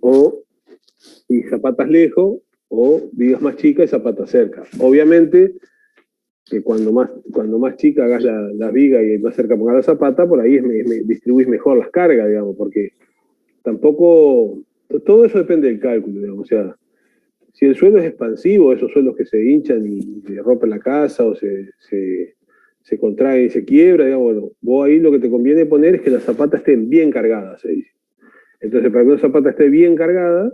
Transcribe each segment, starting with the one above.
o y zapatas lejos, o vigas más chicas y zapatas cerca. Obviamente que cuando más chica hagas la viga y más cerca pongas la zapata, por ahí distribuís mejor las cargas, digamos, porque tampoco, todo eso depende del cálculo, digamos, o sea, si el suelo es expansivo, esos suelos que se hinchan y se rompen la casa o se contraen y se quiebra, digamos, bueno, vos ahí lo que te conviene poner es que las zapatas estén bien cargadas, se dice. Entonces, para que una zapata esté bien cargada,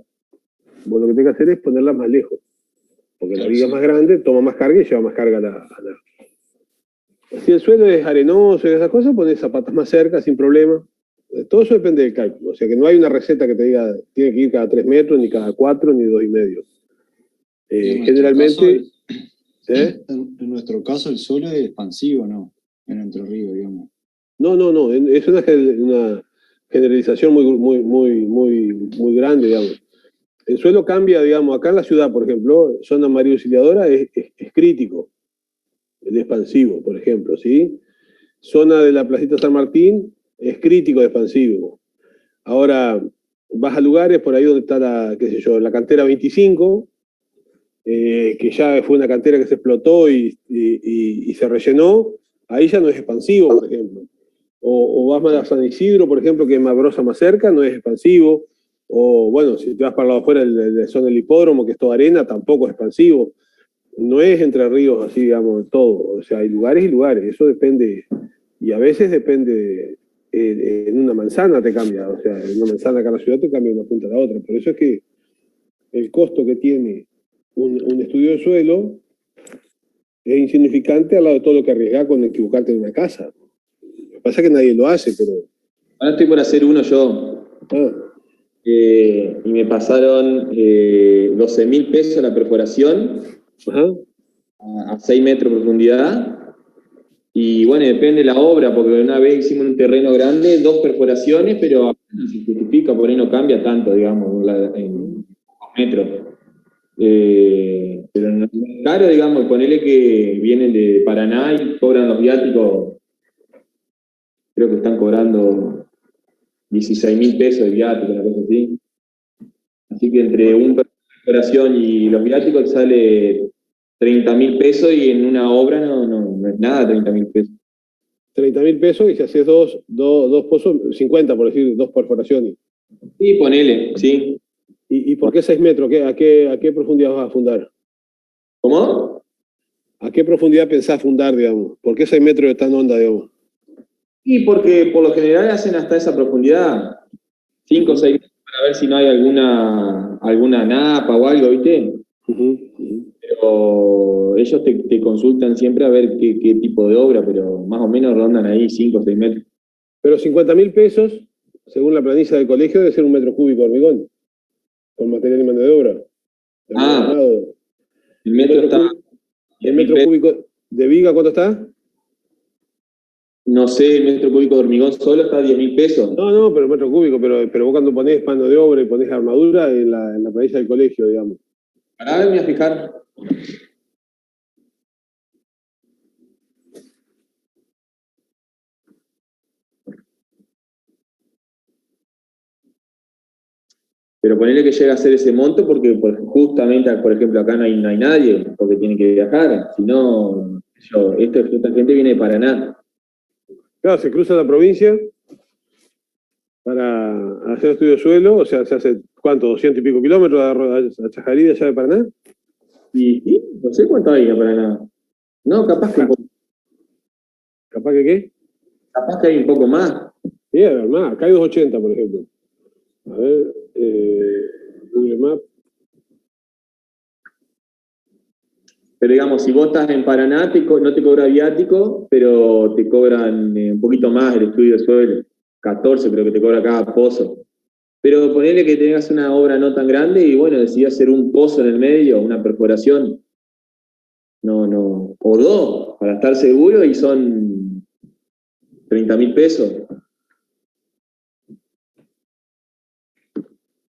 vos lo que tenés que hacer es ponerla más lejos, porque claro, la viga es más grande, toma más carga y lleva más carga a la... Si el suelo es arenoso y esas cosas, pones zapatas más cerca sin problema. Todo eso depende del cálculo, o sea que no hay una receta que te diga tiene que ir cada 3 metros, ni cada 4, ni 2,5. Generalmente... En nuestro caso el suelo es expansivo, ¿no? En Entre Ríos, digamos. No, es una generalización muy grande, digamos. El suelo cambia, digamos, acá en la ciudad, por ejemplo, zona María Auxiliadora es crítico, el expansivo, por ejemplo, ¿sí? Zona de la Placita San Martín es crítico de expansivo. Ahora, vas a lugares por ahí donde está la cantera 25, que ya fue una cantera que se explotó y se rellenó, ahí ya no es expansivo, por ejemplo. O vas más a San Isidro, por ejemplo, que es más brosa más cerca, no es expansivo. O bueno, si te vas para el lado afuera, de zona del hipódromo, que es toda arena, tampoco es expansivo. No es Entre Ríos así, digamos, todo. O sea, hay lugares y lugares, eso depende. Y a veces depende, en una manzana te cambia, o sea, en una manzana acá en la ciudad te cambia de una punta a la otra. Por eso es que el costo que tiene un estudio de suelo es insignificante al lado de todo lo que arriesgás con equivocarte en una casa. Lo que pasa es que nadie lo hace, pero... Ahora estoy por hacer uno yo. Y me pasaron 12.000 pesos la perforación. Ajá. A 6 metros de profundidad. Y bueno, depende de la obra, porque una vez hicimos un terreno grande, 2 perforaciones, pero se justifica, por ahí no cambia tanto, digamos, en metros. Pero no es caro, digamos, ponele que vienen de Paraná y cobran los viáticos, creo que están cobrando 16.000 pesos de viático, una cosa así. Así que entre una perforación y los viáticos sale 30.000 pesos y en una obra no es nada 30.000 pesos. 30.000 pesos y si haces dos pozos, 50 por decir, 2 perforaciones. Sí, ponele, sí. ¿Y por qué 6 metros? ¿A qué profundidad vas a fundar? ¿Cómo? ¿A qué profundidad pensás fundar, digamos? ¿Por qué 6 metros de tan honda, digamos? Y porque por lo general hacen hasta esa profundidad, 5 o 6 metros, para ver si no hay alguna napa o algo, ¿viste? Pero ellos te consultan siempre a ver qué tipo de obra, pero más o menos rondan ahí 5 o 6 metros. Pero 50.000 pesos, según la planilla del colegio, debe ser 1 metro cúbico de hormigón, con material y mano de obra. El metro está... ¿El metro cúbico de viga cuánto está? No sé, el metro cúbico de hormigón solo está a 10.000 pesos. No, pero el metro cúbico, pero vos cuando ponés mano de obra y ponés armadura en la planilla del colegio, digamos. Ahora me voy a fijar. Pero ponerle que llega a ser ese monto porque justamente, por ejemplo, acá no hay nadie, porque tiene que viajar. Si no, esta gente viene de Paraná. Claro, se cruza la provincia para hacer estudio de suelo, o sea, se hace, ¿cuánto? 200 y pico kilómetros a Chajarí, allá de Paraná. Y no sé cuánto hay a Paraná. No, capaz que un poco. ¿Capaz que qué? Capaz que hay un poco más. Sí, más, acá hay 280, por ejemplo. A ver, Google Maps. Pero digamos, si vos estás en Paraná, no te cobra viático, pero te cobran un poquito más el estudio de suelo. 14 creo que te cobra cada pozo. Pero ponele que tengas una obra no tan grande y bueno, decidí hacer un pozo en el medio, una perforación. O 2, para estar seguro, y son 30.000 pesos.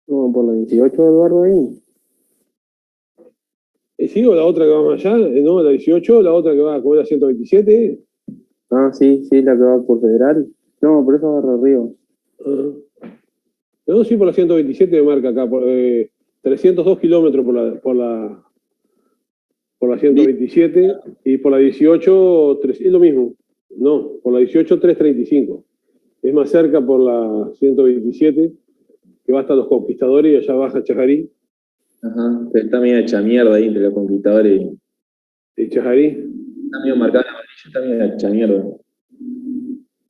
No, por la 18, Eduardo, ahí. ¿Sí o la otra que va más allá? No, la 18, la otra que va a cobrar 127. Ah, sí, la que va por Federal. No, por eso agarro Río. No, sí, por la 127 me marca acá, 302 kilómetros por la 127 y por la 18, es lo mismo. No, por la 18, 335. Es más cerca por la 127, que va hasta Los Conquistadores y allá baja Chajarí. Ajá, pero está medio hecha mierda ahí entre los conquistadores. ¿Y Chajarí? Está medio marcada la amarilla, está medio hecha mierda.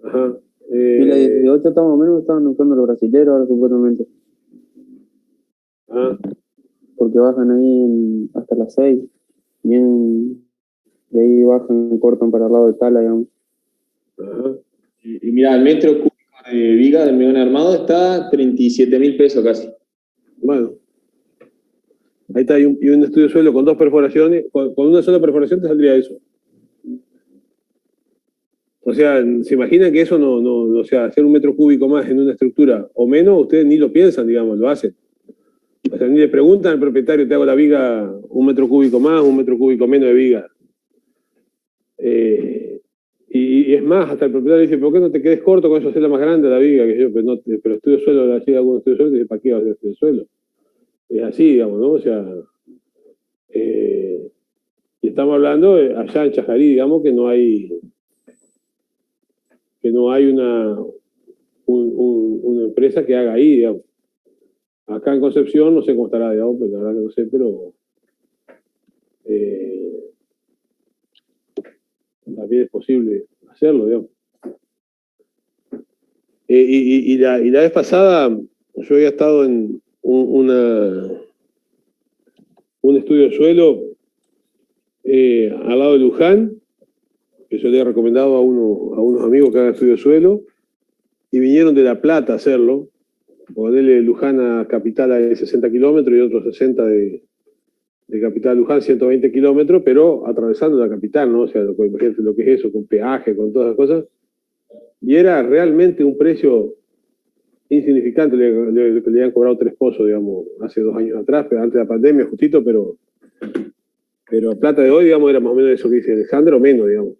Ajá. Y la 18 más o menos estaban usando los brasileros ahora supuestamente. Ah, Porque bajan ahí hasta las 6. Bien, y ahí bajan, cortan para el lado de Tala, digamos. ajá. Y mira, el metro cúbico de viga del megón armado está 37.000 pesos casi. Bueno. Ahí está, y un estudio de suelo con 2 perforaciones, con una sola perforación te saldría eso. O sea, ¿se imaginan que eso o sea, hacer 1 metro cúbico más en una estructura o menos, ustedes ni lo piensan, digamos, lo hacen? O sea, ni le preguntan al propietario, te hago la viga 1 metro cúbico más, 1 metro cúbico menos de viga. Y es más, hasta el propietario dice, ¿por qué no te quedes corto con eso, hacerla más grande la viga? Que yo, pero estudio suelo, así algún estudio suelo, te dice, ¿para qué vas a hacer estudio suelo? Es así, digamos, ¿no? O sea, y estamos hablando allá en Chajarí, digamos, que no hay una empresa que haga ahí, digamos. Acá en Concepción no sé cómo estará, digamos, pero la verdad que no sé, pero también es posible hacerlo, digamos. Y la vez pasada yo había estado en un estudio de suelo al lado de Luján, que yo le he recomendado a unos amigos que hagan estudio de suelo, y vinieron de La Plata a hacerlo, ponerle Luján a Capital a 60 kilómetros y otros 60 de Capital a Luján, 120 kilómetros, pero atravesando la capital, ¿no? O sea, imagínate lo que es eso, con peaje, con todas las cosas. Y era realmente un precio insignificante, le habían cobrado 3 pozos, digamos, hace 2 años atrás, pero antes de la pandemia, justito, pero a plata de hoy, digamos, era más o menos eso que dice Alejandro, o menos, digamos.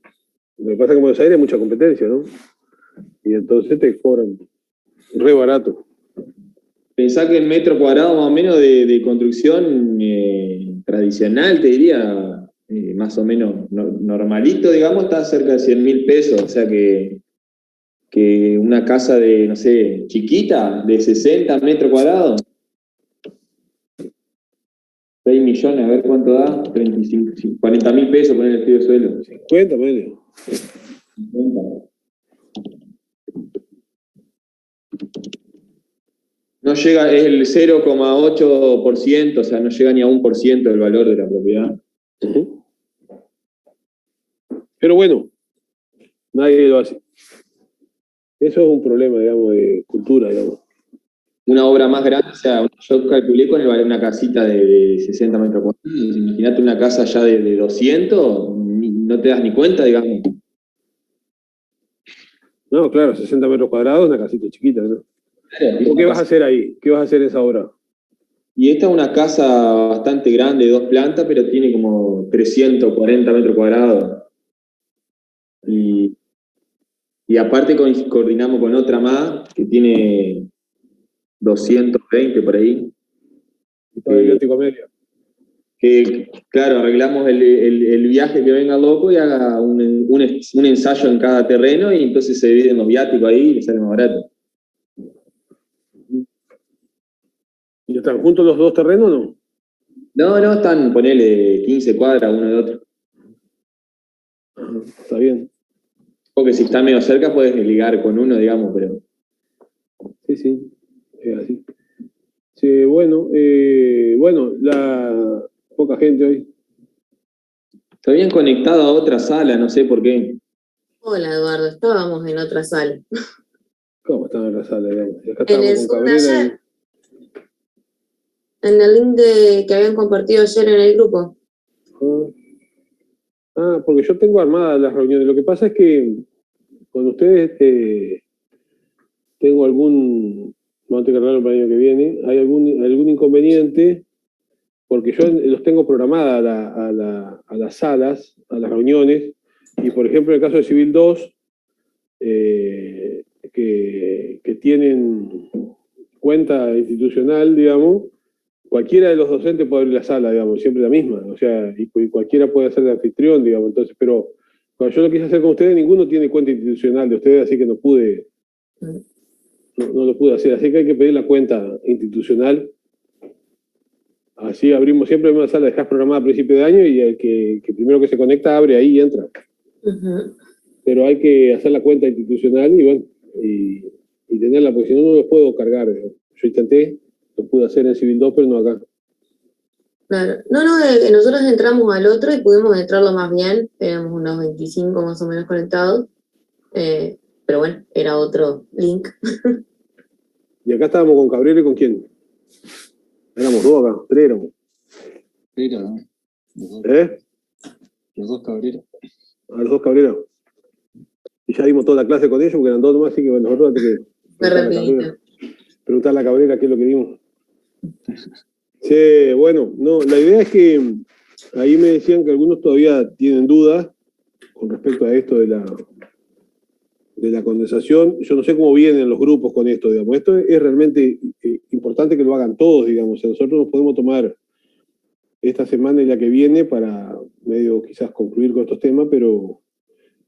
Lo que pasa es que en Buenos Aires hay mucha competencia, ¿no? Y entonces te cobran re barato. Pensá que el metro cuadrado más o menos de construcción tradicional, te diría, más o menos normalito, digamos, está cerca de 100.000 pesos. O sea que una casa de, no sé, chiquita, de 60 metros cuadrados, 6 millones, a ver cuánto da, 35, 40.000 pesos poner el estudio de suelo. 50, medio. 50. No llega, es el 0,8%, o sea, no llega ni a 1% del valor de la propiedad. Uh-huh. Pero bueno, nadie lo hace. Eso es un problema, digamos, de cultura, digamos. Una obra más grande, o sea, yo calculé con el valor de una casita de 60 metros cuadrados. Imagínate una casa ya de 200, no te das ni cuenta, digamos. No, claro, 60 metros cuadrados, una casita chiquita, ¿no? Claro, ¿Qué vas a hacer ahí? ¿Qué vas a hacer en esa obra? y esta es una casa bastante grande, de 2 plantas, pero tiene como 340 metros cuadrados. Y aparte coordinamos con otra más que tiene 220 por ahí. Y todo el biótico medio. Que, claro, arreglamos el viaje que venga loco y haga un ensayo en cada terreno y entonces se dividen los viáticos ahí y le sale más barato. ¿Y están juntos los 2 terrenos o no? No, están, ponele 15 cuadras uno de otro. Está bien. Porque si están medio cerca puedes ligar con uno, digamos, pero... Sí, es así. Sí, bueno, la poca gente hoy. Te habían conectado a otra sala, no sé por qué. Hola Eduardo, estábamos en otra sala. ¿Cómo están en la sala, digamos? Acá En el estamos con Zoom de Gabriela. ayer. En el link que habían compartido ayer en el grupo. Porque yo tengo armadas las reuniones. Lo que pasa es que con ustedes tengo algún, no tengo que arreglarlo para el año que viene, hay algún inconveniente, porque yo los tengo programadas a las salas, a las reuniones, y por ejemplo en el caso de Civil 2, que tienen cuenta institucional, digamos, cualquiera de los docentes puede abrir la sala, digamos, siempre la misma, o sea, y cualquiera puede ser el anfitrión, digamos, entonces, pero cuando yo lo quise hacer con ustedes, ninguno tiene cuenta institucional de ustedes, así que no lo pude hacer, así que hay que pedir la cuenta institucional. Así abrimos siempre una sala, dejás programada a principio de año y el que primero que se conecta abre ahí y entra. Pero hay que hacer la cuenta institucional y bueno, y tenerla, porque si no, no lo puedo cargar. Yo intenté, lo pude hacer en Civil 2, pero no acá. Claro. No, nosotros entramos al otro y pudimos entrarlo más bien, éramos unos 25 más o menos conectados, pero bueno, era otro link. Y acá estábamos con Cabrera y con quién. Éramos dos acá, tres éramos. Cabrera, ¿no? Los dos, los dos Cabrera. A los dos Cabrera. Y ya dimos toda la clase con ellos, porque eran dos nomás, así que bueno, nosotros antes que preguntarle a Cabrera qué es lo que dimos. Sí, bueno, no, la idea es que ahí me decían que algunos todavía tienen dudas con respecto a esto de la condensación. Yo no sé cómo vienen los grupos con esto, digamos. Esto es realmente importante que lo hagan todos, digamos. Nosotros nos podemos tomar esta semana y la que viene para medio quizás concluir con estos temas, pero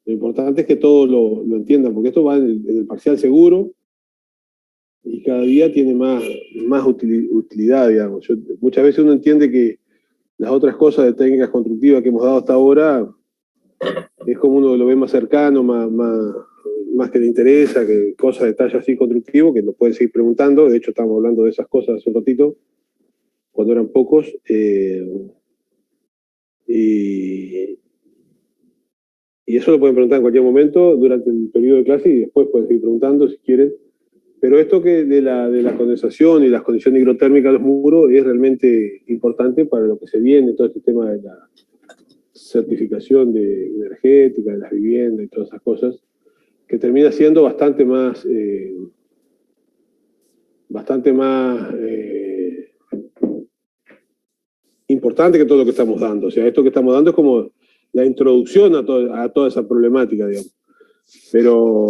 lo importante es que todos lo entiendan, porque esto va en el parcial seguro y cada día tiene más utilidad, digamos. Muchas veces uno entiende que las otras cosas de técnicas constructivas que hemos dado hasta ahora es como uno lo ve más cercano, más que le interesa, que cosas de talla así constructivo, que nos pueden seguir preguntando. De hecho, estábamos hablando de esas cosas hace un ratito, cuando eran pocos. Y eso lo pueden preguntar en cualquier momento durante el periodo de clase y después pueden seguir preguntando si quieren. Pero esto que de la condensación y las condiciones hidrotérmicas de los muros es realmente importante para lo que se viene, todo este tema de la certificación energética de las viviendas y todas esas cosas, que termina siendo bastante más importante que todo lo que estamos dando. O sea, esto que estamos dando es como la introducción a toda esa problemática, digamos. Pero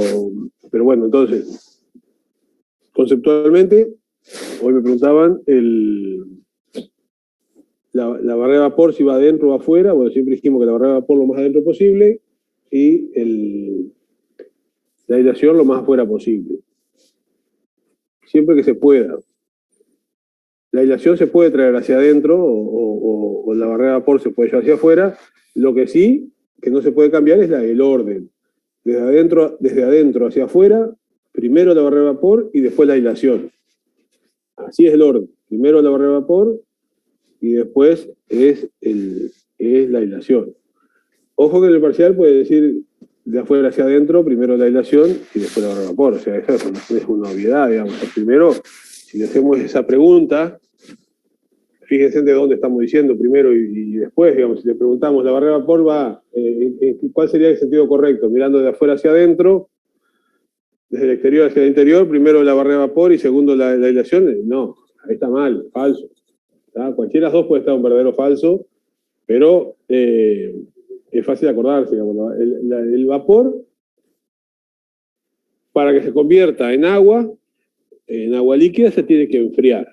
bueno, entonces, conceptualmente, hoy me preguntaban la barrera de vapor si va adentro o afuera. Bueno, siempre dijimos que la barrera de vapor lo más adentro posible y la aislación lo más afuera posible. Siempre que se pueda. La aislación se puede traer hacia adentro o la barrera de vapor se puede llevar hacia afuera. Lo que sí, que no se puede cambiar es el orden. Desde adentro hacia afuera, primero la barrera de vapor y después la aislación. Así es el orden. Primero la barrera de vapor y después es la aislación. Ojo que en el parcial puede decir de afuera hacia adentro, primero la aislación y después la barrera de vapor. O sea, esa es una obviedad, digamos. Primero, si le hacemos esa pregunta, fíjense de dónde estamos diciendo primero y después, digamos, si le preguntamos, la barrera de vapor va, ¿cuál sería el sentido correcto? Mirando de afuera hacia adentro, desde el exterior hacia el interior, primero la barrera de vapor y segundo la aislación. No, ahí está mal, falso. ¿Tá? Cualquiera de las dos puede estar un verdadero falso, pero es fácil acordarse, digamos, ¿no? El vapor, para que se convierta en agua líquida, se tiene que enfriar.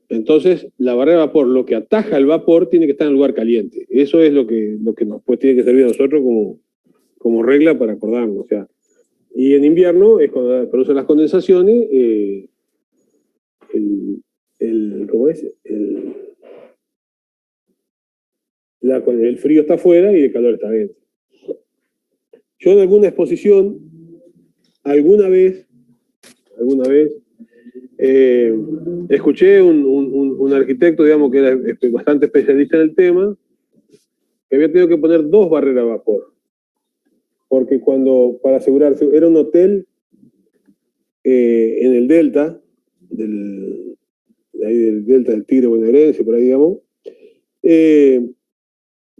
Entonces, la barrera de vapor, lo que ataja el vapor, tiene que estar en un lugar caliente. Eso es lo que nos tiene que servir a nosotros como regla para acordarnos. O sea, y en invierno es cuando producen las condensaciones, ¿cómo es? El frío está afuera y el calor está adentro. Yo en alguna exposición, alguna vez, escuché un arquitecto, digamos, que era bastante especialista en el tema, que había tenido que poner 2 barreras de vapor. Porque para asegurarse, era un hotel en el delta, del delta del Tigre bonaerense, por ahí, digamos,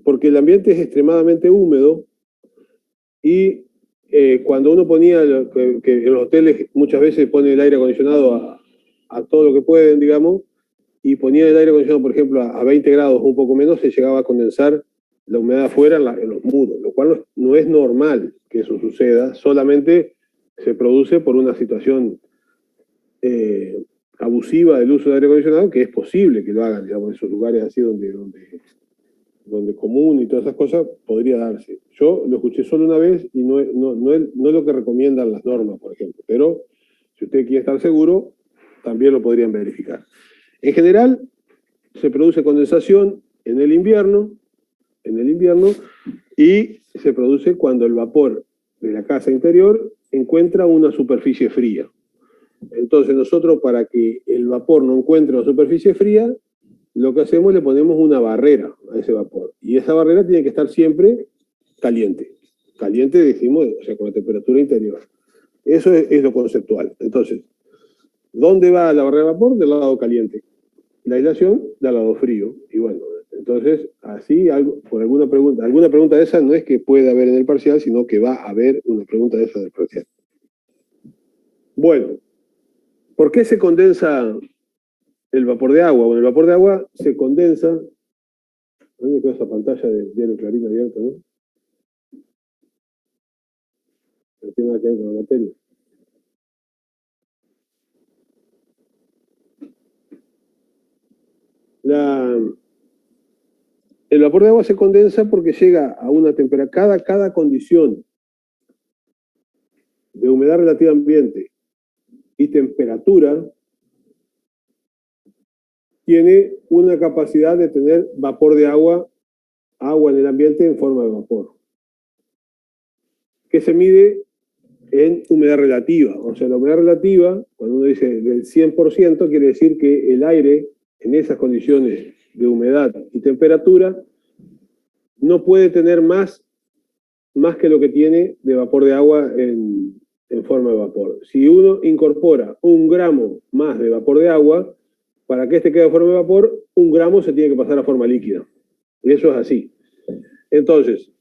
porque el ambiente es extremadamente húmedo y cuando uno ponía, que en los hoteles muchas veces pone el aire acondicionado a todo lo que pueden, digamos, y ponía el aire acondicionado, por ejemplo, a 20 grados o un poco menos, se llegaba a condensar la humedad afuera en los muros, lo cual no es normal que eso suceda, solamente se produce por una situación abusiva del uso de aire acondicionado, que es posible que lo hagan, digamos, en esos lugares así donde común y todas esas cosas, podría darse. Yo lo escuché solo una vez y no es lo que recomiendan las normas, por ejemplo, pero si usted quiere estar seguro, también lo podrían verificar. En general, se produce condensación en el invierno, y se produce cuando el vapor de la casa interior encuentra una superficie fría. Entonces nosotros, para que el vapor no encuentre una superficie fría, lo que hacemos, le ponemos una barrera a ese vapor. Y esa barrera tiene que estar siempre caliente. Caliente, decimos, o sea, con la temperatura interior. Eso es lo conceptual. Entonces, ¿dónde va la barrera de vapor? Del lado caliente. La aislación del lado frío. Y bueno, entonces, así, por alguna pregunta de esa no es que pueda haber en el parcial, sino que va a haber una pregunta de esa del parcial. Bueno, ¿por qué se condensa el vapor de agua? Bueno, el vapor de agua se condensa. ¿Dónde quedó esa pantalla de diario Clarín abierta, no? No tiene nada que ver con la materia. El vapor de agua se condensa porque llega a una temperatura, cada condición de humedad relativa ambiente y temperatura tiene una capacidad de tener vapor de agua en el ambiente en forma de vapor, que se mide en humedad relativa. O sea, la humedad relativa, cuando uno dice del 100%, quiere decir que el aire en esas condiciones de humedad y temperatura no puede tener más que lo que tiene de vapor de agua en forma de vapor. Si uno incorpora 1 gramo más de vapor de agua, para que este quede en forma de vapor, 1 gramo se tiene que pasar a forma líquida. Y eso es así. Entonces,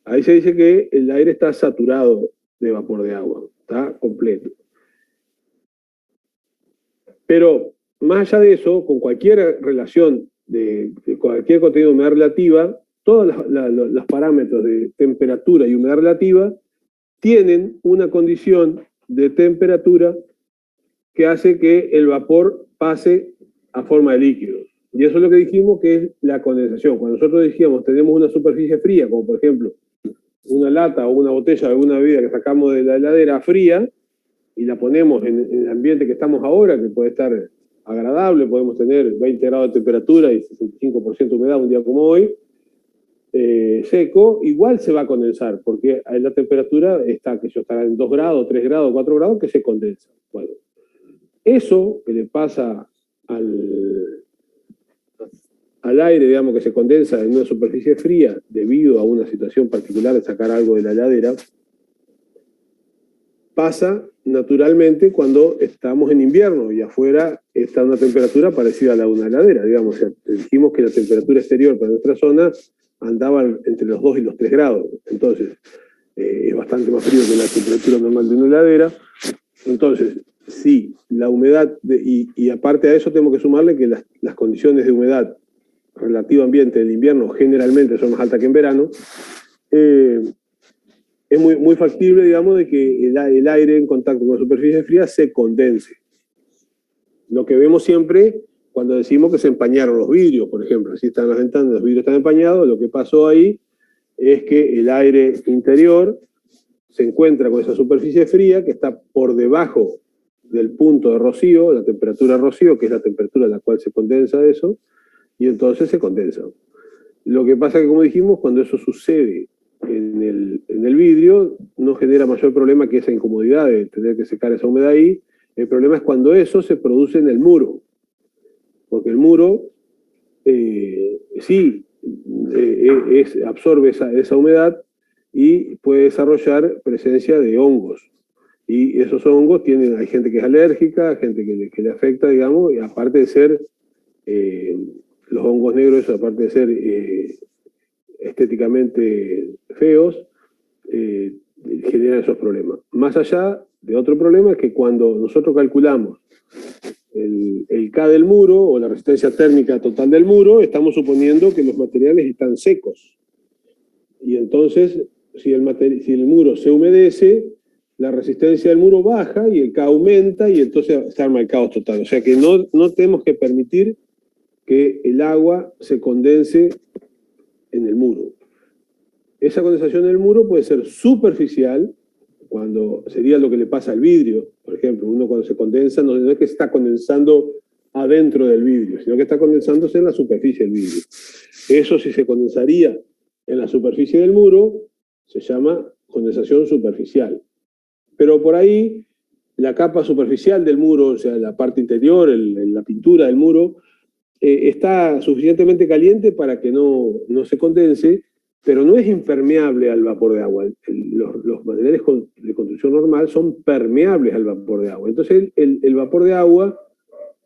ahí se dice que el aire está saturado de vapor de agua, está completo. Pero, más allá de eso, con cualquier relación de cualquier contenido de humedad relativa, todos los parámetros de temperatura y humedad relativa tienen una condición de temperatura que hace que el vapor pase a forma de líquido. Y eso es lo que dijimos que es la condensación. Cuando nosotros decíamos tenemos una superficie fría, como por ejemplo una lata o una botella de alguna bebida que sacamos de la heladera fría y la ponemos en el ambiente que estamos ahora, que puede estar agradable, podemos tener 20 grados de temperatura y 65% de humedad un día como hoy, seco, igual se va a condensar, porque la temperatura estará en 2 grados, 3 grados, 4 grados, que se condensa. Bueno, eso que le pasa al aire, digamos, que se condensa en una superficie fría debido a una situación particular de sacar algo de la heladera, pasa naturalmente cuando estamos en invierno y afuera está una temperatura parecida a la de una heladera, digamos. O sea, dijimos que la temperatura exterior para nuestra zona andaba entre los 2 y los 3 grados. Entonces, es bastante más frío que la temperatura normal de una heladera. Entonces, sí, la humedad, y aparte a eso tenemos que sumarle que las condiciones de humedad relativa ambiente del invierno generalmente son más altas que en verano. Es muy factible, digamos, de que el aire en contacto con la superficie fría se condense. Lo que vemos siempre cuando decimos que se empañaron los vidrios, por ejemplo, así están las ventanas, los vidrios están empañados, lo que pasó ahí es que el aire interior se encuentra con esa superficie fría que está por debajo del punto de rocío, la temperatura de rocío, que es la temperatura a la cual se condensa eso, y entonces se condensa. Lo que pasa que, como dijimos, cuando eso sucede en el vidrio, no genera mayor problema que esa incomodidad de tener que secar esa humedad ahí. El problema es cuando eso se produce en el muro, porque el muro absorbe esa humedad y puede desarrollar presencia de hongos. Y esos hongos hay gente que es alérgica, gente que le afecta, digamos, y aparte de ser, los hongos negros, aparte de ser estéticamente feos, generan esos problemas. Más allá de otro problema es que cuando nosotros calculamos el K del muro o la resistencia térmica total del muro, estamos suponiendo que los materiales están secos. Y entonces, si el muro se humedece, la resistencia del muro baja y el K aumenta y entonces se arma el caos total. O sea que no tenemos que permitir que el agua se condense en el muro. Esa condensación en el muro puede ser superficial, cuando sería lo que le pasa al vidrio, por ejemplo. Uno cuando se condensa, no es que está condensando adentro del vidrio, sino que está condensándose en la superficie del vidrio. Eso, si se condensaría en la superficie del muro, se llama condensación superficial. Pero por ahí, la capa superficial del muro, o sea, la parte interior, la pintura del muro, está suficientemente caliente para que no se condense, pero no es impermeable al vapor de agua. Los materiales de construcción normal son permeables al vapor de agua. Entonces el vapor de agua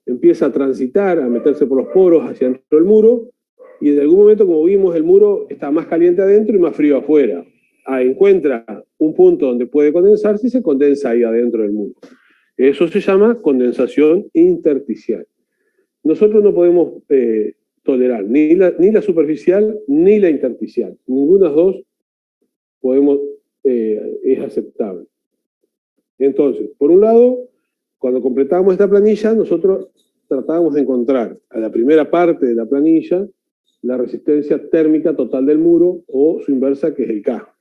empieza a transitar, a meterse por los poros hacia dentro del muro, y en algún momento, como vimos, el muro está más caliente adentro y más frío afuera. Encuentra un punto donde puede condensarse y se condensa ahí adentro del muro. Eso se llama condensación intersticial. Nosotros no podemos tolerar ni la superficial ni la intersticial. Ninguna de las dos es aceptable. Entonces, por un lado, cuando completábamos esta planilla, nosotros tratábamos de encontrar a la primera parte de la planilla la resistencia térmica total del muro o su inversa, que es el K.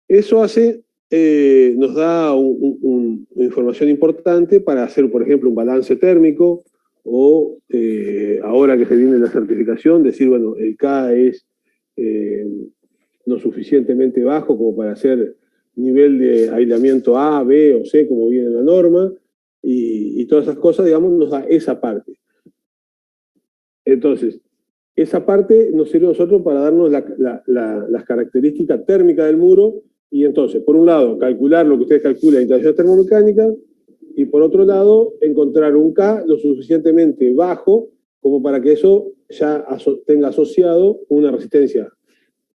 Eso nos da una información importante para hacer, por ejemplo, un balance térmico, o ahora que se viene la certificación, decir, bueno, el K es no suficientemente bajo como para hacer nivel de aislamiento A, B o C, como viene en la norma, y todas esas cosas, digamos, nos da esa parte. Entonces, esa parte nos sirve a nosotros para darnos las características térmicas del muro, y entonces, por un lado, calcular lo que ustedes calculan en interacción termomecánica, y por otro lado, encontrar un K lo suficientemente bajo como para que eso ya tenga asociado una resistencia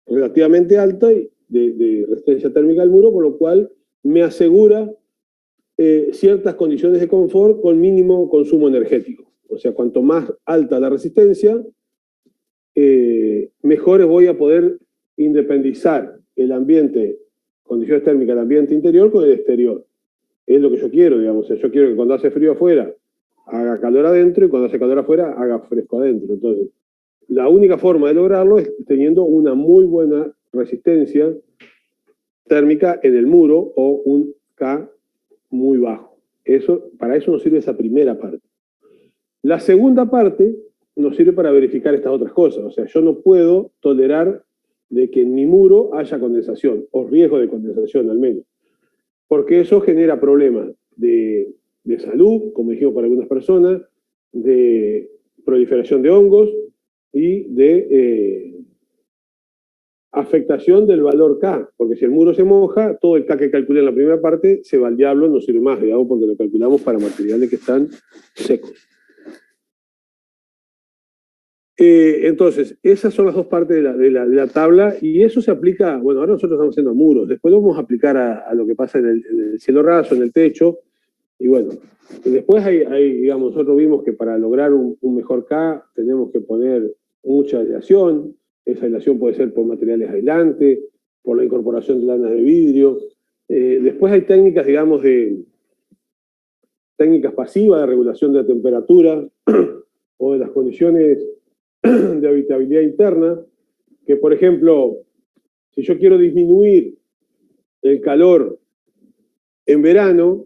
relativamente alta de resistencia térmica al muro, con lo cual me asegura ciertas condiciones de confort con mínimo consumo energético. O sea, cuanto más alta la resistencia, mejor voy a poder independizar el ambiente, condiciones térmicas del ambiente interior con el exterior. Es lo que yo quiero, digamos. O sea, yo quiero que cuando hace frío afuera haga calor adentro y cuando hace calor afuera haga fresco adentro. Entonces, la única forma de lograrlo es teniendo una muy buena resistencia térmica en el muro o un K muy bajo. Para eso nos sirve esa primera parte. La segunda parte nos sirve para verificar estas otras cosas. O sea, yo no puedo tolerar de que en mi muro haya condensación, o riesgo de condensación al menos, porque eso genera problemas de salud, como dijimos para algunas personas, de proliferación de hongos y de afectación del valor K, porque si el muro se moja, todo el K que calculé en la primera parte se va al diablo, no sirve más, digamos, porque lo calculamos para materiales que están secos. Entonces, esas son las dos partes de la tabla, y eso se aplica, bueno, ahora nosotros estamos haciendo muros, después lo vamos a aplicar a lo que pasa en el cielo raso, en el techo, y bueno, después digamos, nosotros vimos que para lograr un mejor K tenemos que poner mucha aislación. Esa aislación puede ser por materiales aislantes, por la incorporación de lanas de vidrio. Después hay técnicas, digamos, técnicas pasivas de regulación de la temperatura o de las condiciones de habitabilidad interna, que por ejemplo, si yo quiero disminuir el calor en verano,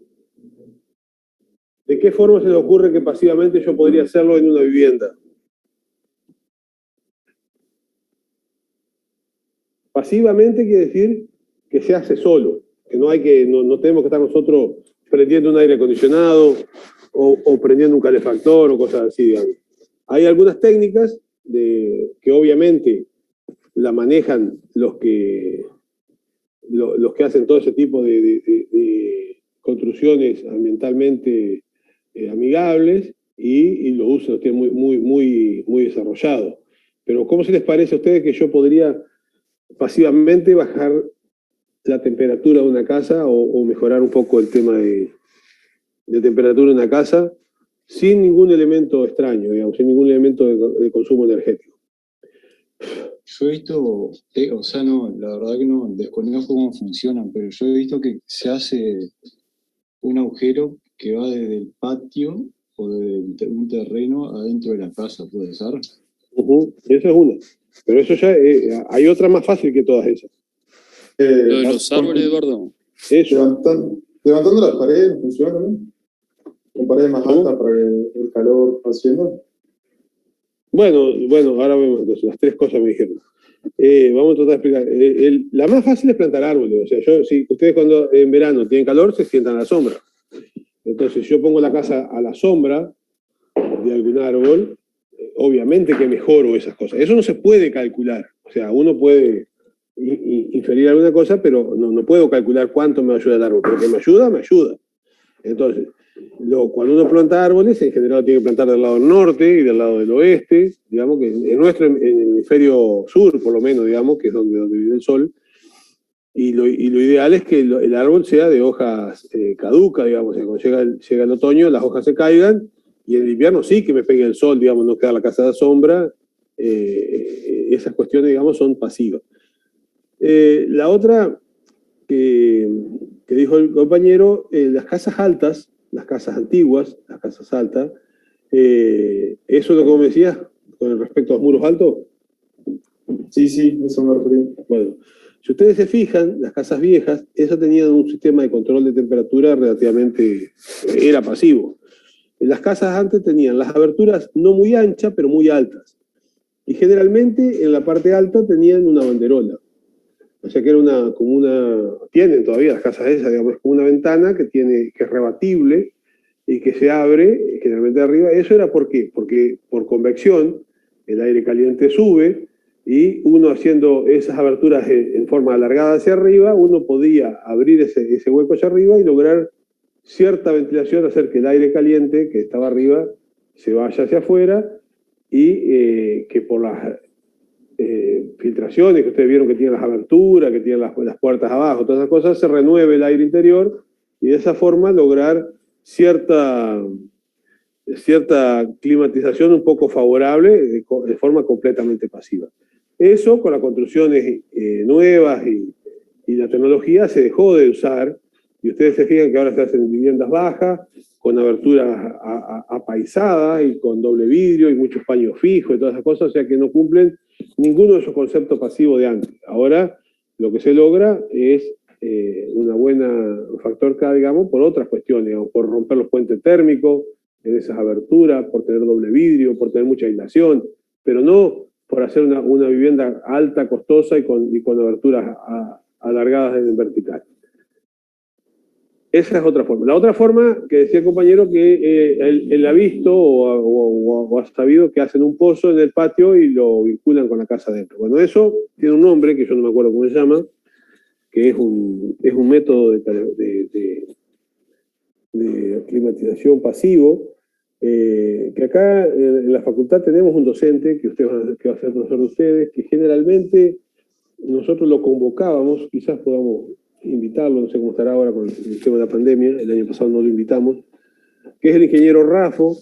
¿de qué forma se le ocurre que pasivamente yo podría hacerlo en una vivienda? Pasivamente quiere decir que se hace solo, que no tenemos que estar nosotros prendiendo un aire acondicionado o prendiendo un calefactor o cosas así, digamos. Hay algunas técnicas que obviamente la manejan los que hacen todo ese tipo de construcciones ambientalmente amigables, y lo usan, tienen muy desarrollado. Pero ¿cómo se les parece a ustedes que yo podría pasivamente bajar la temperatura de una casa o mejorar un poco el tema de temperatura de una casa sin ningún elemento extraño, digamos, sin ningún elemento de consumo energético? Yo he visto, o sea, no, la verdad que no, desconozco cómo funcionan, pero yo he visto que se hace un agujero que va desde el patio o desde un terreno adentro de la casa, ¿puede ser? Esa es una. Pero eso ya, hay otra más fácil que todas esas. Lo de los árboles, Eduardo. Eso. Levantando las paredes, ¿funciona también? Con paredes más altas para que el calor haciendo. Bueno, ahora vemos entonces, las tres cosas me dijeron. Vamos a tratar de explicar. La más fácil es plantar árboles. O sea, si ustedes cuando en verano tienen calor, se sientan a la sombra. Entonces, yo pongo la casa a la sombra de algún árbol, obviamente que mejoro esas cosas. Eso no se puede calcular. O sea, uno puede inferir alguna cosa, pero no puedo calcular cuánto me ayuda el árbol. Pero que me ayuda, me ayuda. Entonces, cuando uno planta árboles, en general tiene que plantar del lado del norte y del lado del oeste, digamos que en el hemisferio sur, por lo menos, digamos, que es donde vive el sol, y lo ideal es que el árbol sea de hojas caducas, digamos, cuando llega el otoño, las hojas se caigan, y en el invierno sí que me pegue el sol, digamos, no queda la casa de sombra, esas cuestiones, digamos, son pasivas. La otra que dijo el compañero, las casas altas, las casas antiguas, las casas altas, ¿eso es lo que vos me decías con respecto a los muros altos? Sí, eso me refería. Bueno, si ustedes se fijan, las casas viejas, eso tenían un sistema de control de temperatura relativamente, era pasivo. Las casas antes tenían las aberturas no muy anchas, pero muy altas. Y generalmente en la parte alta tenían una banderola. O sea que era tienen todavía las casas esas, digamos, como una ventana que es rebatible y que se abre generalmente de arriba. ¿Eso era por qué? Porque por convección el aire caliente sube y uno haciendo esas aberturas en forma alargada hacia arriba, uno podía abrir ese hueco hacia arriba y lograr cierta ventilación, hacer que el aire caliente que estaba arriba se vaya hacia afuera y que por las filtraciones que ustedes vieron que tienen las aberturas, que tienen las puertas abajo, todas esas cosas, se renueve el aire interior y de esa forma lograr cierta climatización un poco favorable de forma completamente pasiva. Eso con las construcciones nuevas y la tecnología se dejó de usar y ustedes se fijan que ahora se hacen viviendas bajas con aberturas apaisadas y con doble vidrio y muchos paños fijos y todas esas cosas, o sea que no cumplen ninguno de esos conceptos pasivos de antes. Ahora lo que se logra es un factor K, digamos, por otras cuestiones, digamos, por romper los puentes térmicos en esas aberturas, por tener doble vidrio, por tener mucha aislación, pero no por hacer una vivienda alta, costosa y con aberturas alargadas en vertical. Esa es otra forma. La otra forma que decía el compañero que él ha visto o ha sabido que hacen un pozo en el patio y lo vinculan con la casa adentro. Bueno, eso tiene un nombre que yo no me acuerdo cómo se llama, que es un método de climatización pasivo, que acá en la facultad tenemos un docente que va a ser profesor de ustedes, que generalmente nosotros lo convocábamos, quizás podamos invitarlo, no sé cómo estará ahora con el tema de la pandemia, el año pasado no lo invitamos, que es el ingeniero Rafo,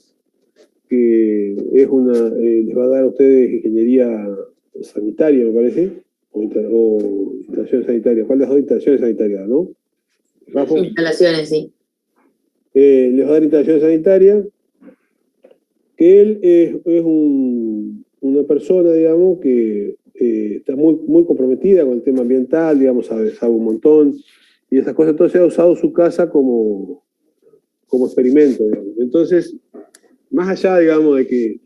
que les va a dar a ustedes ingeniería sanitaria, me parece, o instalaciones sanitarias. ¿Cuál de las dos? Instalaciones sanitarias, ¿no? Rafo. Instalaciones, sí. Les va a dar instalaciones sanitarias, que él es una persona, digamos, que está muy, muy comprometida con el tema ambiental, digamos, sabe un montón, y esas cosas. Entonces ha usado su casa como experimento, digamos. Entonces, más allá, digamos, de que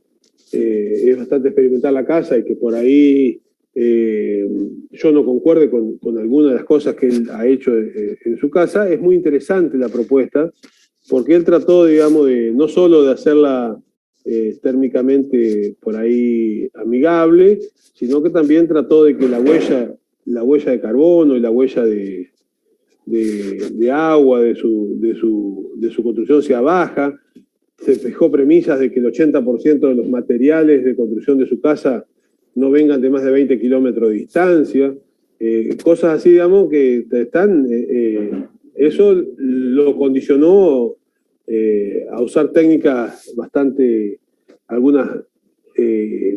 es bastante experimental la casa y que por ahí yo no concuerde con alguna de las cosas que él ha hecho en su casa, es muy interesante la propuesta, porque él trató, digamos, no solo de hacerla térmicamente por ahí amigable, sino que también trató de que la huella de carbono y la huella de agua de su construcción sea baja. Se fijó premisas de que el 80% de los materiales de construcción de su casa no vengan de más de 20 kilómetros de distancia, cosas así, digamos, que están, eso lo condicionó a usar técnicas algunas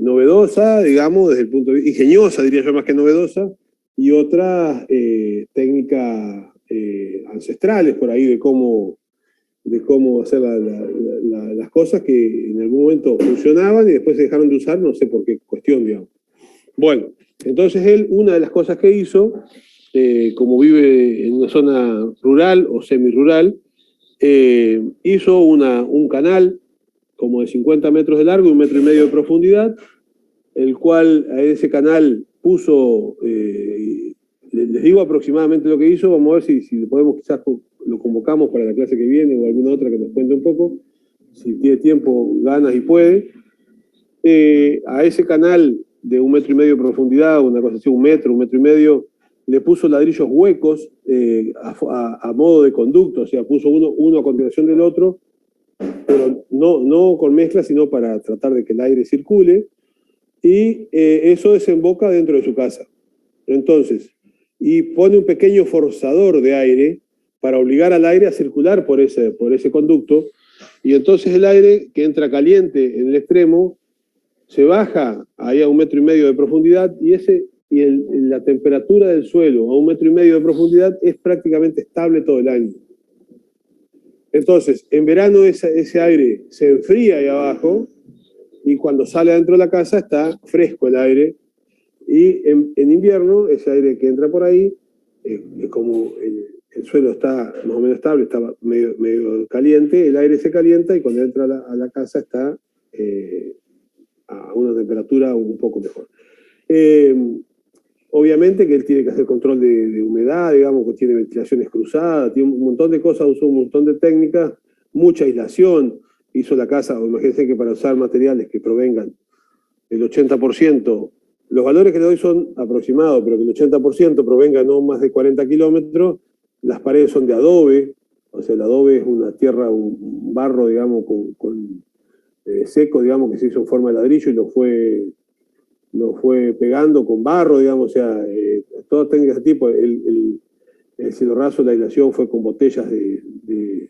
novedosa, digamos, desde el punto de vista ingeniosa, diría yo, más que novedosa, y otras técnicas ancestrales por ahí de cómo hacer las cosas que en algún momento funcionaban y después se dejaron de usar, no sé por qué cuestión, digamos. Bueno, entonces él, una de las cosas que hizo, como vive en una zona rural o semirural, hizo un canal como de 50 metros de largo y 1,5 metros de profundidad, el cual a ese canal puso, les digo aproximadamente lo que hizo, vamos a ver si podemos, quizás lo convocamos para la clase que viene o alguna otra que nos cuente un poco, si tiene tiempo, ganas y puede. A ese canal de 1,5 metros de profundidad, una cosa así, 1 metro, 1,5 metros, le puso ladrillos huecos a modo de conducto, o sea, puso uno a continuación del otro, pero no con mezcla, sino para tratar de que el aire circule, y eso desemboca dentro de su casa. Entonces, y pone un pequeño forzador de aire para obligar al aire a circular por ese conducto, y entonces el aire que entra caliente en el extremo se baja ahí a 1,5 metros de profundidad, y la temperatura del suelo a 1,5 metros de profundidad es prácticamente estable todo el año. Entonces, en verano ese aire se enfría ahí abajo, y cuando sale adentro de la casa está fresco el aire, y en invierno ese aire que entra por ahí, como el suelo está más o menos estable, está medio caliente, el aire se calienta y cuando entra a la casa está a una temperatura un poco mejor. Obviamente que él tiene que hacer control de humedad, digamos, que tiene ventilaciones cruzadas, tiene un montón de cosas, usó un montón de técnicas, mucha aislación, hizo la casa, imagínense que para usar materiales que provengan el 80%, los valores que le doy son aproximados, pero que el 80% provenga no más de 40 kilómetros, las paredes son de adobe, o sea, el adobe es una tierra, un barro, digamos, seco, digamos, que se hizo en forma de ladrillo y lo fue pegando con barro, digamos, o sea, todas técnicas de tipo. El cielo raso, la aislación fue con botellas de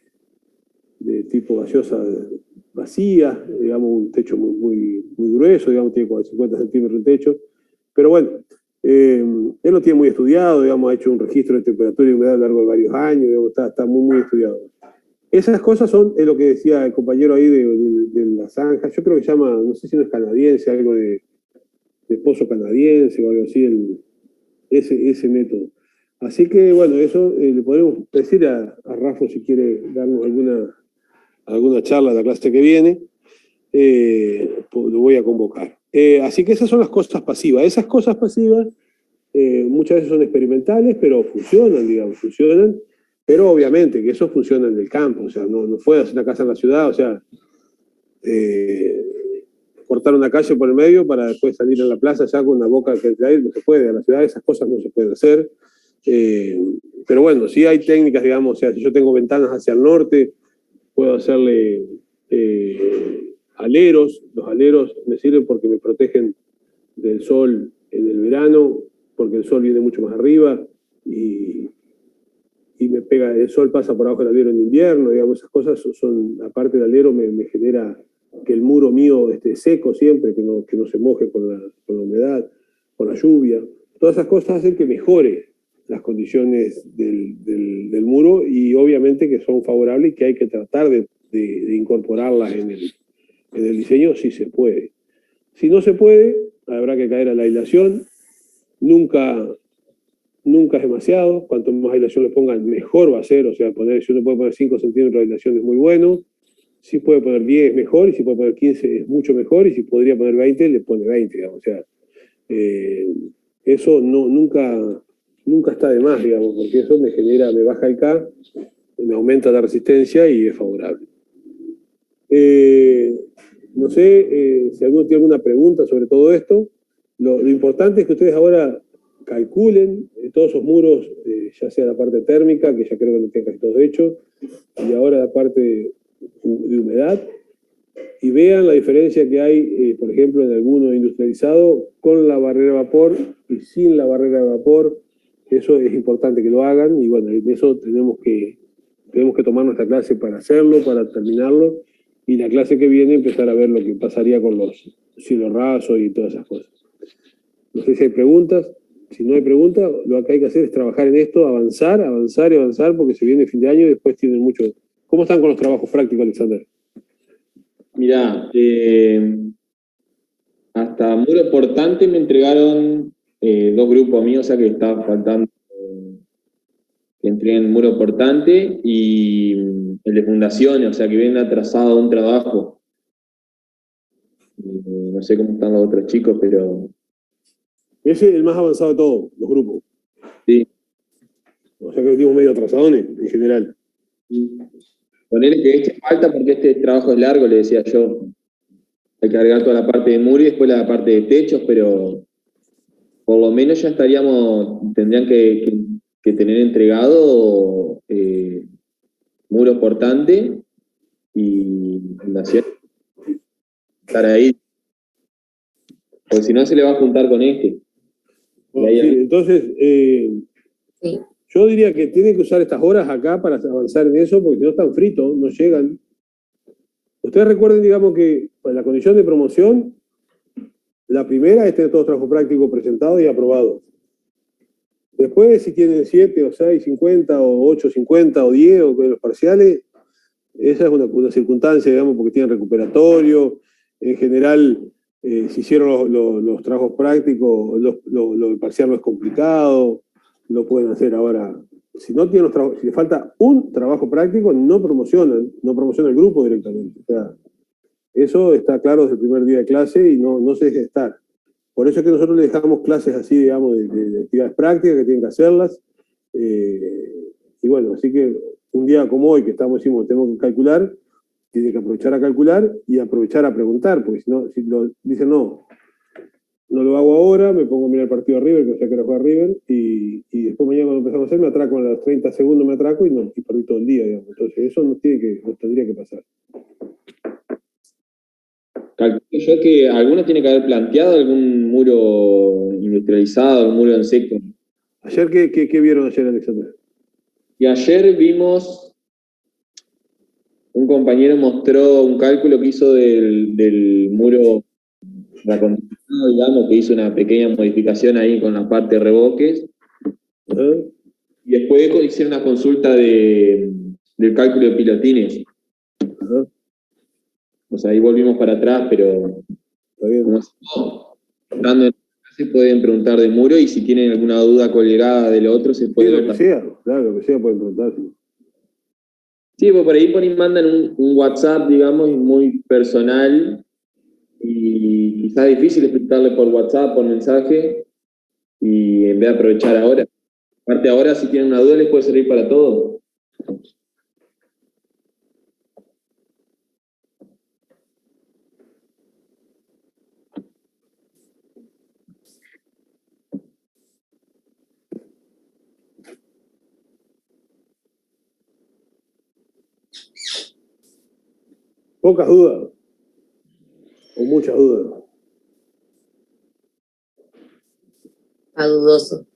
tipo gaseosa vacías, digamos, un techo muy grueso, digamos, tiene 50 centímetros de techo, pero bueno, él lo tiene muy estudiado, digamos, ha hecho un registro de temperatura y humedad a lo largo de varios años, digamos, está muy estudiado. Esas cosas son lo que decía el compañero ahí de la zanja, yo creo que se llama, no sé si no es canadiense, algo de pozo canadiense o algo así, ese método. Así que, bueno, eso le podremos decir a Rafa si quiere darnos alguna charla de la clase que viene, lo voy a convocar. Así que esas son las cosas pasivas. Esas cosas pasivas muchas veces son experimentales, pero funcionan, pero obviamente que eso funciona en el campo, o sea, no puede hacer una casa en la ciudad, o sea, cortar una calle por el medio para después salir a la plaza ya con una boca que entra ahí, no se puede, en la ciudad esas cosas no se pueden hacer, pero bueno, sí hay técnicas, digamos, o sea, si yo tengo ventanas hacia el norte, puedo hacerle aleros. Los aleros me sirven porque me protegen del sol en el verano, porque el sol viene mucho más arriba y me pega, el sol pasa por abajo del alero en invierno, digamos, esas cosas son, aparte del alero me genera que el muro mío esté seco siempre, que no se moje con la humedad, con la lluvia. Todas esas cosas hacen que mejore las condiciones del muro, y obviamente que son favorables y que hay que tratar de incorporarlas en el diseño si se puede. Si no se puede, habrá que caer a la aislación. Nunca es demasiado. Cuanto más aislación le pongan, mejor va a ser. O sea, si uno puede poner 5 centímetros de aislación es muy bueno. Si puede poner 10 es mejor, y si puede poner 15 es mucho mejor, y si podría poner 20, le pone 20, digamos. O sea, eso nunca está de más, digamos, porque eso me baja el K, me aumenta la resistencia y es favorable. No sé si alguno tiene alguna pregunta sobre todo esto. Lo importante es que ustedes ahora calculen todos esos muros, ya sea la parte térmica, que ya creo que lo tienen casi todos hechos, y ahora la parte de humedad, y vean la diferencia que hay, por ejemplo, en alguno industrializado con la barrera de vapor y sin la barrera de vapor. Eso es importante que lo hagan, y bueno, en eso tenemos que tomar nuestra clase para hacerlo, para terminarlo, y la clase que viene empezar a ver lo que pasaría con los cielos rasos y todas esas cosas. No sé si hay preguntas. Si no hay preguntas, lo que hay que hacer es trabajar en esto, avanzar, avanzar y avanzar, porque se viene fin de año y después tienen mucho... ¿Cómo están con los trabajos prácticos, Alexander? Mirá, hasta muro portante me entregaron 2 grupos míos, o sea que estaba faltando que entreguen muro portante y el de fundaciones, o sea que vienen atrasado un trabajo. No sé cómo están los otros chicos, pero... Ese es el más avanzado de todos, los grupos. Sí. O sea que venimos medio atrasados en general. Ponele que este falta porque este trabajo es largo, le decía yo. Hay que agregar toda la parte de muro y después la parte de techos, pero por lo menos ya tendrían que tener entregado muro portante y fundación. Estar ahí. Porque si no se le va a juntar con este. Bueno, sí, entonces, Sí. yo diría que tienen que usar estas horas acá para avanzar en eso, porque si no están fritos, no llegan. Ustedes recuerden, digamos, que pues, la condición de promoción, la primera es tener todos los trabajos prácticos presentados y aprobados. Después, si tienen 7 o 6, 50 o 8, 50 o 10 o con los parciales, esa es una circunstancia, digamos, porque tienen recuperatorio. En general, si hicieron los trabajos prácticos, lo parcial no es complicado, lo pueden hacer ahora. Si no tienen si les falta un trabajo práctico, no promocionan el grupo directamente. O sea, eso está claro desde el primer día de clase y no se deja de estar. Por eso es que nosotros le dejamos clases así, digamos, de actividades prácticas que tienen que hacerlas. Y bueno, así que un día como hoy que tenemos que calcular, tiene que aprovechar a calcular y aprovechar a preguntar, porque si lo dicen no lo hago ahora, me pongo a mirar el partido de River, que sé que era jugar River, y después mañana cuando empezamos a hacer, me atraco a los 30 segundos, y perdí todo el día, digamos. Entonces eso nos tendría que pasar. Calculo yo que alguno tiene que haber planteado algún muro industrializado, algún muro en seco. ¿Ayer qué vieron ayer, Alexander? Y ayer vimos, un compañero mostró un cálculo que hizo del muro reacondicionado, digamos, que hizo una pequeña modificación ahí con la parte de revoques. Y después hicieron una consulta del cálculo de pilotines. O sea, ahí volvimos para atrás, pero como estando en clase pueden preguntar de muro y si tienen alguna duda colgada del otro se puede... Sí, lo que sea, claro, lo que sea pueden preguntar. Sí, pues por ahí mandan un WhatsApp, digamos, muy personal y quizás es difícil explicarle por WhatsApp, por mensaje, y en vez de aprovechar ahora. Aparte ahora, si tienen una duda, les puede servir para todo. Pocas dudas. O muchas dudas. Está dudoso.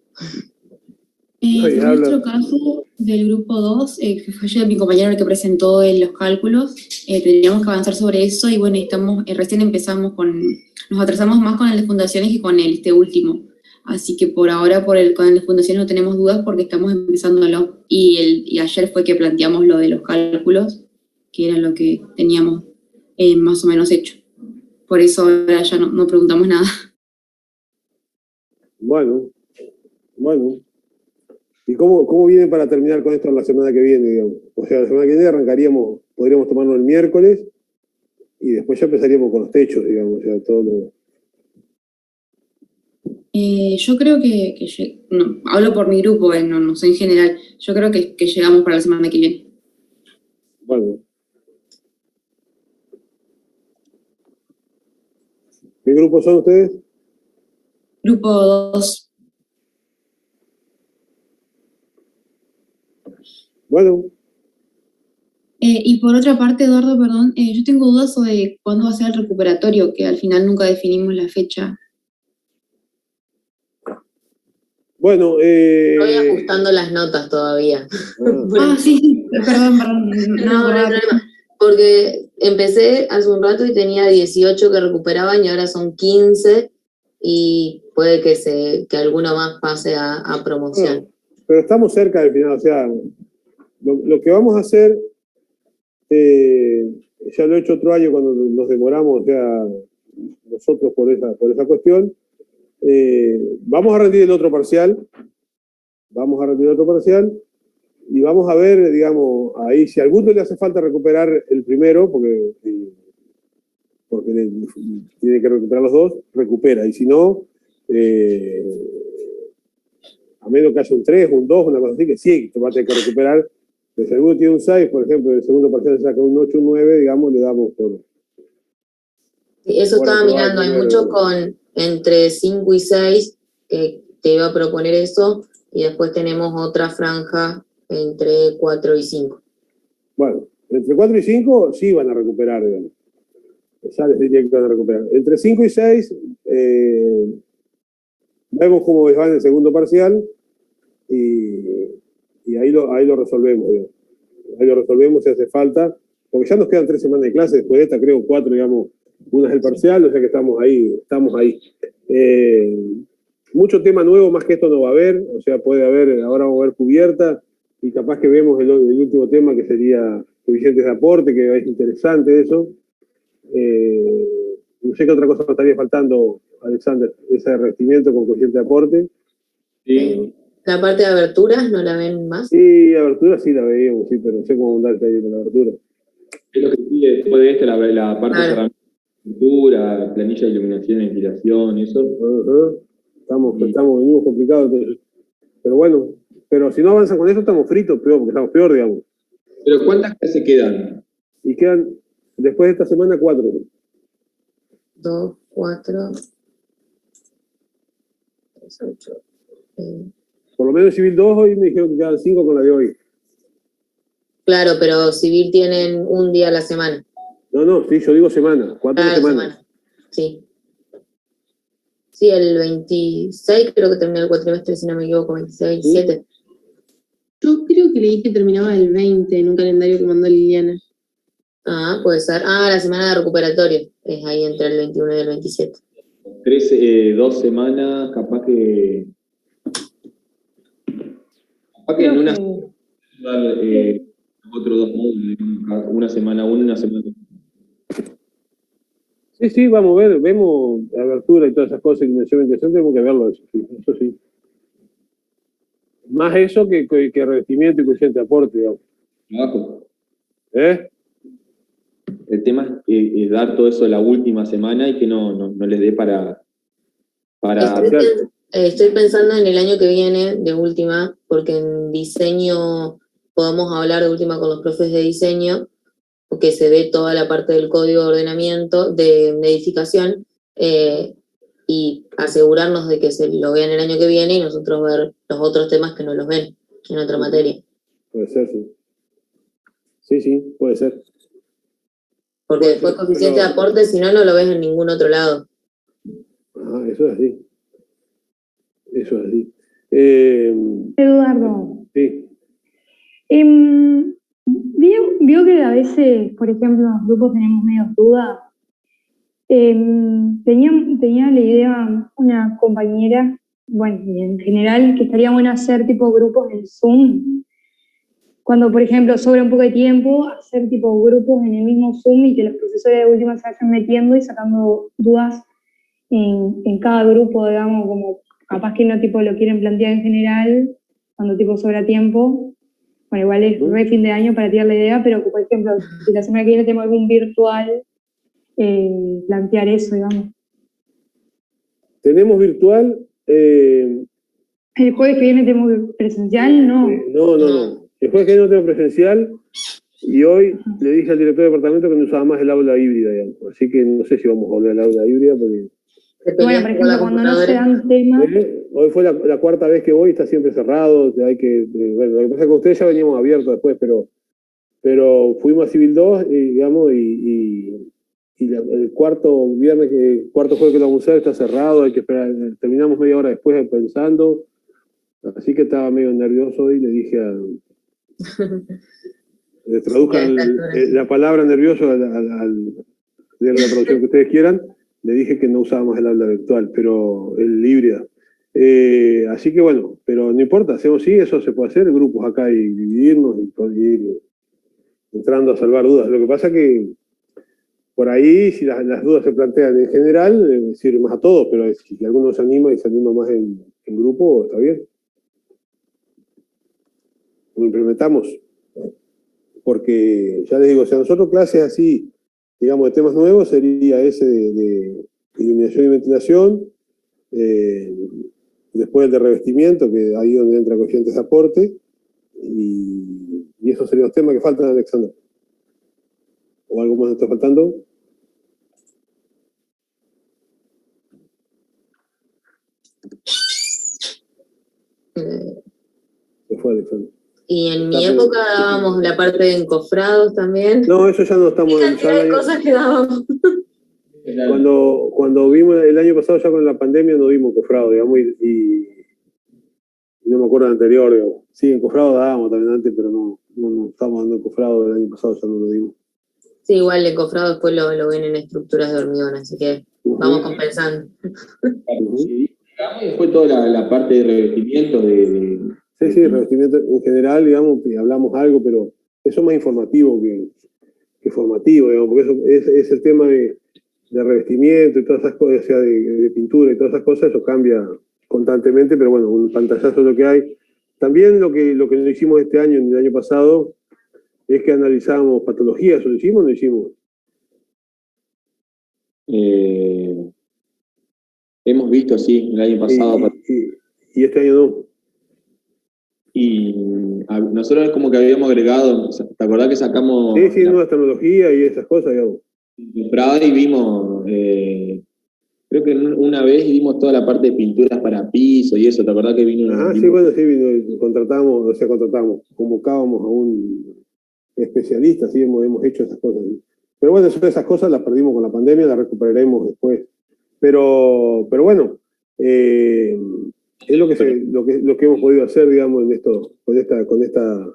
En nuestro caso, del grupo 2, que fue ayer mi compañero el que presentó los cálculos, teníamos que avanzar sobre eso y bueno, recién empezamos nos atrasamos más con el de fundaciones que con este último. Así que por ahora con el de fundaciones no tenemos dudas porque estamos empezándolo. Y ayer fue que planteamos lo de los cálculos, que era lo que teníamos más o menos hecho. Por eso ahora ya no preguntamos nada. Bueno. ¿Y cómo viene para terminar con esto la semana que viene, digamos? O sea, la semana que viene podríamos tomarlo el miércoles y después ya empezaríamos con los techos, digamos, o sea, todo lo... Yo creo que no, hablo por mi grupo, no sé en general, yo creo que llegamos para la semana que viene. Bueno. ¿Qué grupos son ustedes? Grupo 2. Bueno. Y por otra parte, Eduardo, perdón, yo tengo dudas sobre cuándo va a ser el recuperatorio, que al final nunca definimos la fecha. Bueno, Estoy ajustando las notas todavía. Sí, perdón. No hay problema. Porque empecé hace un rato y tenía 18 que recuperaban y ahora son 15 y puede que alguno más pase a promoción. Pero estamos cerca del final, o sea, lo que vamos a hacer, ya lo he hecho otro año cuando nos demoramos, o sea, nosotros por esa cuestión, vamos a rendir el otro parcial, y vamos a ver, digamos, ahí si a alguno le hace falta recuperar el primero, porque tiene que recuperar los dos, recupera, y si no, a menos que haya un 3, un 2, una cosa así, que sí, te va a tener que recuperar. Pero si alguno tiene un 6, por ejemplo, el segundo parcial se saca un 8, un 9, digamos, le damos por... Sí, eso estaba mirando, hay muchos con entre 5 y 6 que te iba a proponer eso, y después tenemos otra franja entre 4 y 5. Bueno, entre 4 y 5 sí van a recuperar, digamos. Ya les diría que van a recuperar. Entre 5 y 6, vemos cómo les va en el segundo parcial y ahí lo resolvemos, digamos. Ahí lo resolvemos si hace falta, porque ya nos quedan 3 semanas de clase, después de esta creo 4, digamos, una es el parcial, o sea que estamos ahí. Mucho tema nuevo, más que esto no va a haber, o sea, puede haber, ahora vamos a ver cubierta, y capaz que vemos el último tema que sería coeficientes de aporte, que es interesante eso. No sé qué otra cosa nos estaría faltando, Alexander, ese revestimiento con coeficiente de aporte. La parte de aberturas, ¿no la ven más? Sí, abertura sí la veíamos, sí, pero no sé cómo andar ahí con la abertura. Es lo que sigue después de esto, la parte de cerramiento, pintura, planilla de iluminación, ventilación, eso. Venimos complicados, entonces. Pero bueno, pero si no avanzan con eso estamos fritos, peor, porque estamos peor, digamos. ¿Pero cuántas clases quedan? Y quedan, después de esta semana, 4. 2, 4, 3, 8. Por lo menos Civil 2 hoy me dijeron que quedan 5 con la de hoy. Claro, pero Civil tienen un día a la semana. No, sí, yo digo semana, 4 semanas. Sí. Sí, el 26 creo que terminó el cuatrimestre, si no me equivoco, 26, 27. Yo creo que leí que terminaba el 20 en un calendario que mandó Liliana. Ah, puede ser. Ah, la semana de recuperatorio. Es ahí entre el 21 y el 27. 2 semanas, capaz que en una otro 2 módulos, una semana uno, una semana. Sí, vamos a ver, vemos la abertura y todas esas cosas que mencioné interesantes, tenemos que verlo eso sí. Más eso que revestimiento y coeficiente de aporte, digamos. Trabajo. El tema es dar todo eso la última semana y que no les dé para Estoy pensando en el año que viene, de última, porque en diseño podemos hablar de última con los profes de diseño, porque se ve toda la parte del código de ordenamiento, de edificación, y asegurarnos de que se lo vean el año que viene y nosotros ver los otros temas que no los ven en otra materia. Puede ser, sí. Sí, puede ser. Porque después coeficiente de aporte, si no lo ves en ningún otro lado. Ah, eso es así. Eduardo. Sí. Vio que a veces, por ejemplo, en los grupos tenemos medio dudas. Tenía la idea una compañera, bueno, y en general, que estaría bueno hacer tipo grupos en Zoom. Cuando, por ejemplo, sobra un poco de tiempo, hacer tipo grupos en el mismo Zoom y que los profesores de última se vayan metiendo y sacando dudas en cada grupo, digamos, como capaz que no tipo lo quieren plantear en general, cuando tipo sobra tiempo. Bueno, igual es re fin de año para tirar la idea, pero por ejemplo, si la semana que viene tenemos algún virtual, plantear eso, digamos. Tenemos virtual. El jueves que viene tenemos presencial, ¿no? No. El jueves que viene no tengo presencial y hoy le dije al director de departamento que no usaba más el aula híbrida, digamos. Así que no sé si vamos a volver al aula híbrida porque... Bueno, por ejemplo, cuando no se dan temas... Hoy fue la cuarta vez que voy, está siempre cerrado, bueno, lo que pasa es que ustedes ya veníamos abiertos después, pero fuimos a Civil 2, digamos, y el cuarto jueves que lo vamos a usar está cerrado, hay que esperar, terminamos media hora después pensando, así que estaba medio nervioso y le dije traduzcan la palabra nervioso de la traducción que ustedes quieran. Le dije que no usábamos el aula virtual, pero el híbrida. Así que bueno, pero no importa, hacemos sí, eso se puede hacer, grupos acá y dividirnos y ir entrando a salvar dudas. Lo que pasa que por ahí, si las dudas se plantean en general, sirve más a todos, pero si alguno se anima y se anima más en grupo, está bien. Lo implementamos. Porque, ya les digo, si a nosotros clases así, digamos, de temas nuevos, sería ese de iluminación y ventilación, después el de revestimiento, que ahí es donde entra coeficientes de aporte, y esos serían los temas que faltan, Alexander. ¿O algo más nos está faltando? Se fue, Alexander. Y en mi época dábamos la parte de encofrados también. No, eso ya no estamos... ¿Qué cantidad de cosas que dábamos? Cuando vimos el año pasado, ya con la pandemia, no vimos encofrado, digamos, y no me acuerdo del anterior, digamos. Sí, encofrado dábamos también antes, pero no estábamos dando encofrado el año pasado, ya no lo dimos. Sí, igual el encofrado después lo ven en estructuras de hormigón, así que vamos compensando. Y después toda la parte de revestimiento Sí, revestimiento en general, digamos, y hablamos algo, pero eso es más informativo que formativo, digamos, porque eso es el tema de revestimiento y todas esas cosas, o sea, de pintura y todas esas cosas, eso cambia constantemente, pero bueno, un pantallazo es lo que hay. También lo que no hicimos este año, ni el año pasado, es que analizábamos patologías, ¿o lo hicimos o no lo hicimos? Hemos visto, sí, el año pasado. Y este año no. Y nosotros como que habíamos agregado, ¿te acordás que sacamos? Sí, nuevas tecnologías y esas cosas, digamos. Y vimos, creo que una vez vimos toda la parte de pinturas para piso y eso, ¿te acordás que vino? Sí, bueno, sí, vino, convocábamos a un especialista, sí, hemos hecho esas cosas. ¿Sí? Pero bueno, esas cosas las perdimos con la pandemia, las recuperaremos después. Pero bueno, es lo que hemos podido hacer, digamos, en esto, con esta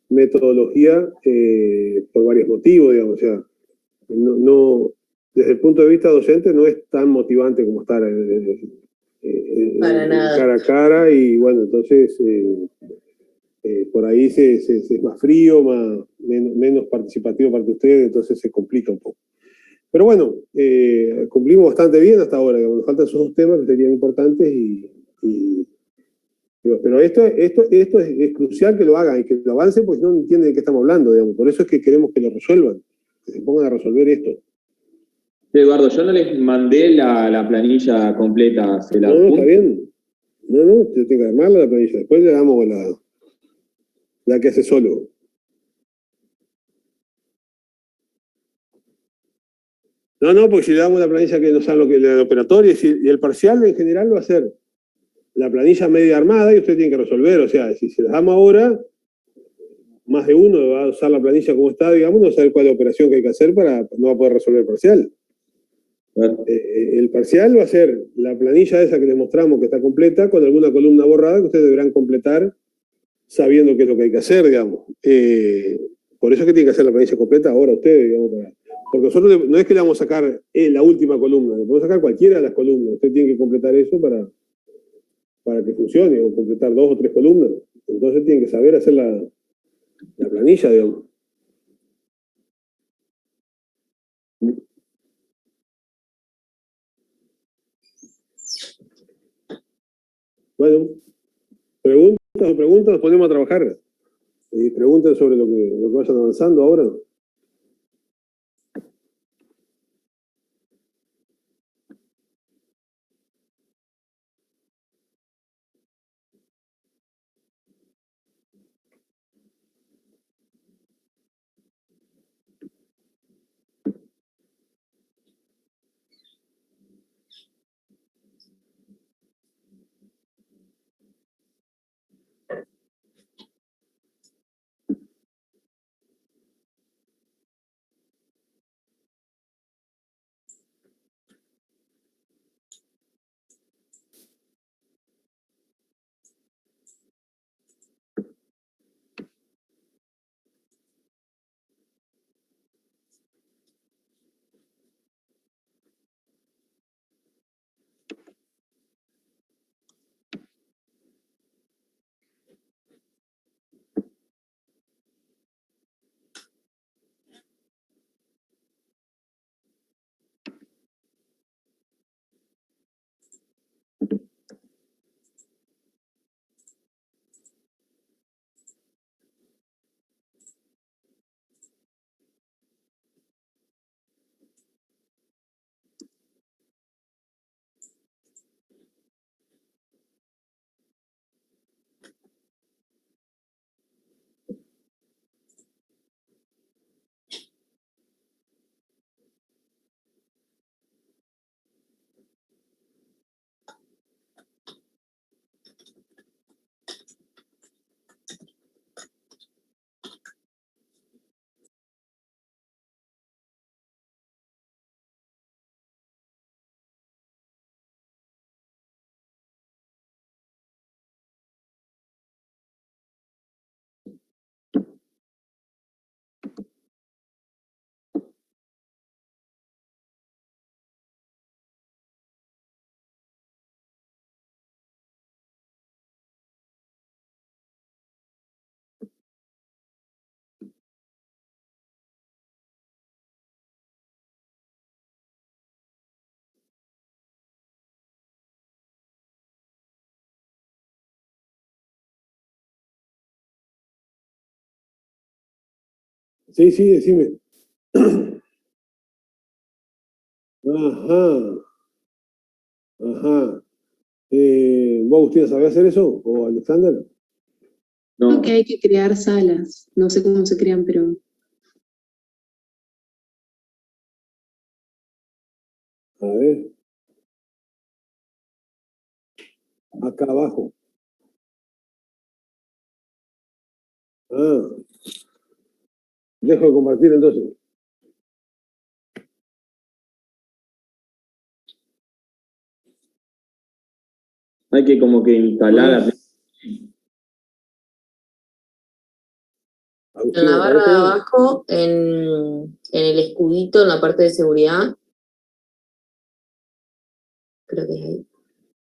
metodología, por varios motivos, digamos, o sea, no, desde el punto de vista docente no es tan motivante como estar cara a cara, y bueno, entonces por ahí es más frío, menos participativo para ustedes, entonces se complica un poco. Pero bueno, cumplimos bastante bien hasta ahora, digamos, nos faltan esos dos temas que serían importantes pero esto es crucial que lo hagan y que lo avancen, porque no entienden de qué estamos hablando, digamos. Por eso es que queremos que lo resuelvan, que se pongan a resolver esto. Eduardo, yo no les mandé la planilla completa. No, está bien. No, yo tengo que armarla la planilla. Después le damos la que hace solo. No, porque si le damos la planilla que no sabe lo que es la operatoria, y el parcial en general va a ser la planilla media armada y usted tiene que resolver. O sea, si se las damos ahora, más de uno va a usar la planilla como está, digamos, no saber cuál es la operación que hay que hacer no va a poder resolver el parcial. El parcial va a ser la planilla esa que les mostramos que está completa, con alguna columna borrada que ustedes deberán completar sabiendo qué es lo que hay que hacer, digamos. Por eso es que tienen que hacer la planilla completa ahora ustedes, digamos, porque nosotros no es que le vamos a sacar la última columna, le podemos sacar cualquiera de las columnas. Usted tiene que completar eso para que funcione, o completar 2 o 3 columnas. Entonces tienen que saber hacer la planilla, digamos. Bueno, preguntas, nos ponemos a trabajar. Y pregunten sobre lo que vayan avanzando ahora. Sí, sí, decime. Ajá, ajá. ¿Vos, Agustina, sabés hacer eso? ¿O Alexander? Creo que hay que crear salas. No sé cómo se crean, pero A ver. Acá abajo. Ah. Dejo de compartir entonces. Hay que como que instalar. En la barra de abajo, en el escudito, en la parte de seguridad. Creo que es ahí.